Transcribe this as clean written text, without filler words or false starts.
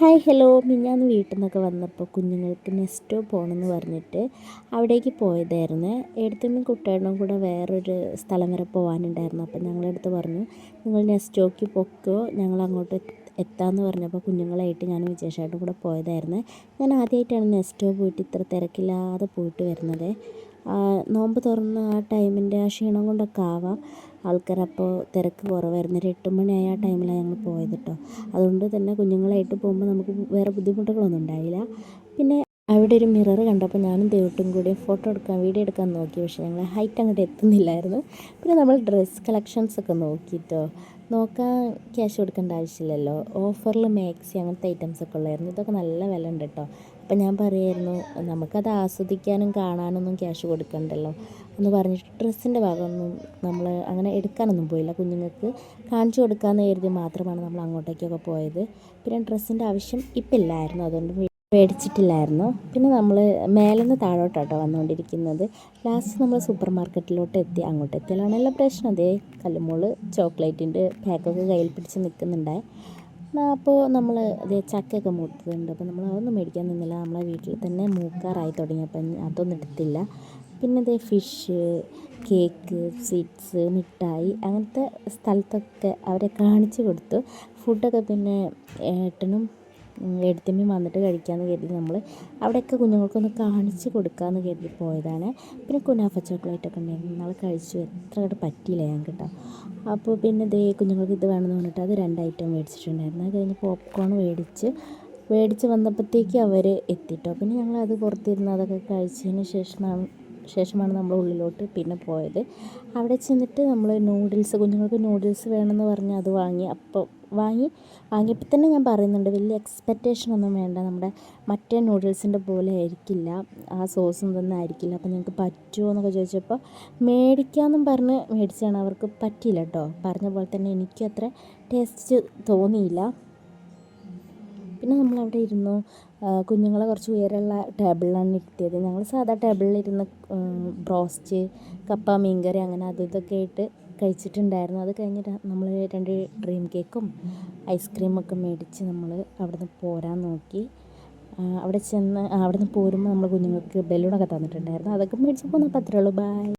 Hi hello, മിനിഞ്ഞാന്ന് വീട്ടിൽ നിന്നൊക്കെ വന്നപ്പോൾ കുഞ്ഞുങ്ങൾക്ക് നെസ്റ്റോ പോകണമെന്ന് പറഞ്ഞിട്ട് അവിടേക്ക് പോയതായിരുന്നു. ഏടത്തിയമ്മയും കുട്ടേട്ടനും കൂടെ വേറൊരു സ്ഥലം വരെ പോകാനുണ്ടായിരുന്നു. അപ്പം ഞങ്ങളടുത്ത് പറഞ്ഞു, നിങ്ങൾ നെസ്റ്റോയ്ക്ക് പൊക്കോ, ഞങ്ങൾ അങ്ങോട്ട് എത്താമെന്ന് പറഞ്ഞപ്പോൾ കുഞ്ഞുങ്ങളായിട്ട് ഞാനും വിജേഷായിട്ടും കൂടെ പോയതായിരുന്നു. ഞാൻ ആദ്യമായിട്ടാണ് നെസ്റ്റോ പോയിട്ട് ഇത്ര തിരക്കില്ലാതെ പോയിട്ട് വരുന്നത്. നോമ്പ് തുറന്ന ആ ടൈമിൻ്റെ ആ ക്ഷീണം കൊണ്ടൊക്കെ ആവാം, ആൾക്കാരപ്പോൾ തിരക്ക് കുറവായിരുന്നു. ഒരു 8 മണിയായ ആ ടൈമിലാണ് ഞങ്ങൾ പോയത് കേട്ടോ. അതുകൊണ്ട് തന്നെ കുഞ്ഞുങ്ങളായിട്ട് പോകുമ്പോൾ നമുക്ക് വേറെ ബുദ്ധിമുട്ടുകളൊന്നും ഉണ്ടായില്ല. പിന്നെ അവിടെ ഒരു മിറർ കണ്ടപ്പോൾ ഞാനും ദേവട്ടും കൂടി വീഡിയോ എടുക്കാൻ നോക്കി. പക്ഷേ ഞങ്ങൾ ഹൈറ്റ് അങ്ങോട്ട് എത്തുന്നില്ലായിരുന്നു. പിന്നെ നമ്മൾ ഡ്രസ്സ് കളക്ഷൻസൊക്കെ നോക്കിയിട്ടോ. നോക്കാൻ ക്യാഷ് കൊടുക്കേണ്ട ആവശ്യമില്ലല്ലോ. ഓഫറിൽ മാക്സി അങ്ങനത്തെ ഐറ്റംസൊക്കെ ഉള്ളായിരുന്നു. ഇതൊക്കെ നല്ല വില ഉണ്ട് കേട്ടോ. അപ്പം ഞാൻ പറയായിരുന്നു, നമുക്കത് ആസ്വദിക്കാനും കാണാനൊന്നും ക്യാഷ് കൊടുക്കണ്ടല്ലോ എന്ന് പറഞ്ഞിട്ട് ഡ്രസ്സിൻ്റെ ഭാഗമൊന്നും നമ്മൾ അങ്ങനെ എടുക്കാനൊന്നും പോയില്ല. കുഞ്ഞുങ്ങൾക്ക് കാണിച്ചു കൊടുക്കാമെന്ന് കരുതി മാത്രമാണ് നമ്മൾ അങ്ങോട്ടേക്കൊക്കെ പോയത്. പിന്നെ ഡ്രസ്സിൻ്റെ ആവശ്യം ഇപ്പം ഇല്ലായിരുന്നു, അതുകൊണ്ട് മേടിച്ചിട്ടില്ലായിരുന്നു. പിന്നെ നമ്മൾ മേലെന്ന് താഴോട്ടാട്ടോ വന്നുകൊണ്ടിരിക്കുന്നത്. ലാസ്റ്റ് നമ്മൾ സൂപ്പർ മാർക്കറ്റിലോട്ട് എത്തി. അങ്ങോട്ട് എത്തിയാലാണല്ലോ പ്രശ്നം. അതേ കല്ലുമോള് ചോക്ലേറ്റിൻ്റെ പാക്കൊക്കെ കയ്യിൽ പിടിച്ച് നിൽക്കുന്നുണ്ടായി. അപ്പോൾ നമ്മൾ അതേ ചക്കയൊക്കെ മൂത്തതുണ്ട്. അപ്പോൾ നമ്മൾ അതൊന്നും മേടിക്കാൻ നിന്നില്ല. നമ്മളെ വീട്ടിൽ തന്നെ മൂക്കാറായി തുടങ്ങിയപ്പം അതൊന്നും എടുത്തില്ല. പിന്നെ അതേ ഫിഷ്, കേക്ക്, സ്വീറ്റ്സ്, മിഠായി അങ്ങനത്തെ സ്ഥലത്തൊക്കെ അവരെ കാണിച്ചു കൊടുത്തു. ഫുഡൊക്കെ പിന്നെ ഏട്ടനും ഏടത്തിയമ്മയും വന്നിട്ട് കഴിക്കാമെന്ന് കരുതി നമ്മൾ അവിടെയൊക്കെ കുഞ്ഞുങ്ങൾക്കൊന്ന് കാണിച്ച് കൊടുക്കാമെന്ന് കരുതി പോയതാണ്. പിന്നെ കുനാഫ ചോക്ലേറ്റൊക്കെ ഉണ്ടായിരുന്നു, നമ്മൾ കഴിച്ചു. എത്ര അങ്ങോട്ട് പറ്റിയില്ല ഞങ്ങൾക്ക് കേട്ടോ. അപ്പോൾ പിന്നെ കുഞ്ഞുങ്ങൾക്ക് ഇത് വേണമെന്ന് പറഞ്ഞിട്ട് അത് 2 ഐറ്റം മേടിച്ചിട്ടുണ്ടായിരുന്നു. അത് കഴിഞ്ഞ് പോപ്കോൺ മേടിച്ച് വന്നപ്പോഴത്തേക്ക് അവർ എത്തിട്ടോ. പിന്നെ ഞങ്ങളത് പുറത്തിരുന്ന് അതൊക്കെ കഴിച്ചതിന് ശേഷമാണ് നമ്മൾ ഉള്ളിലോട്ട് പിന്നെ പോയത്. അവിടെ ചെന്നിട്ട് നമ്മൾ കുഞ്ഞുങ്ങൾക്ക് നൂഡിൽസ് വേണമെന്ന് പറഞ്ഞ് അത് വാങ്ങിയപ്പോൾ തന്നെ ഞാൻ പറയുന്നുണ്ട്, വലിയ എക്സ്പെക്റ്റേഷൻ ഒന്നും വേണ്ട. നമ്മുടെ മറ്റേ നൂഡിൽസിൻ്റെ പോലെ ആയിരിക്കില്ല, ആ സോസും തന്നെ ആയിരിക്കില്ല. അപ്പോൾ നിങ്ങൾക്ക് പറ്റുമോ എന്നൊക്കെ ചോദിച്ചപ്പോൾ മേടിക്കാമെന്നും പറഞ്ഞ് മേടിച്ചാണ്. അവർക്ക് പറ്റിയില്ല കേട്ടോ. പറഞ്ഞ പോലെ തന്നെ എനിക്കും അത്ര ടേസ്റ്റ് തോന്നിയില്ല. പിന്നെ നമ്മളവിടെ ഇരുന്നു. കുഞ്ഞുങ്ങളെ കുറച്ച് ഉയരമുള്ള ടേബിളിലാണ് ഇരുത്തിയത്. ഞങ്ങൾ സാധാ ടേബിളിലിരുന്ന് ബ്രോസ്റ്റ്, കപ്പ, മീൻകറി അങ്ങനെ അതും ഇതൊക്കെ ആയിട്ട് കഴിച്ചിട്ടുണ്ടായിരുന്നു. അത് കഴിഞ്ഞിട്ട് നമ്മൾ 2 ഡ്രീം കേക്കും ഐസ്ക്രീമൊക്കെ മേടിച്ച് നമ്മൾ അവിടെ നിന്ന് പോരാൻ നോക്കി. അവിടെ നിന്ന് പോരുമ്പോൾ നമ്മൾ കുഞ്ഞുങ്ങൾക്ക് ബലൂണൊക്കെ തന്നിട്ടുണ്ടായിരുന്നു. അതൊക്കെ മേടിച്ച് പോന്നപ്പോൾ അത്രേ ഉള്ളൂ. ബൈ.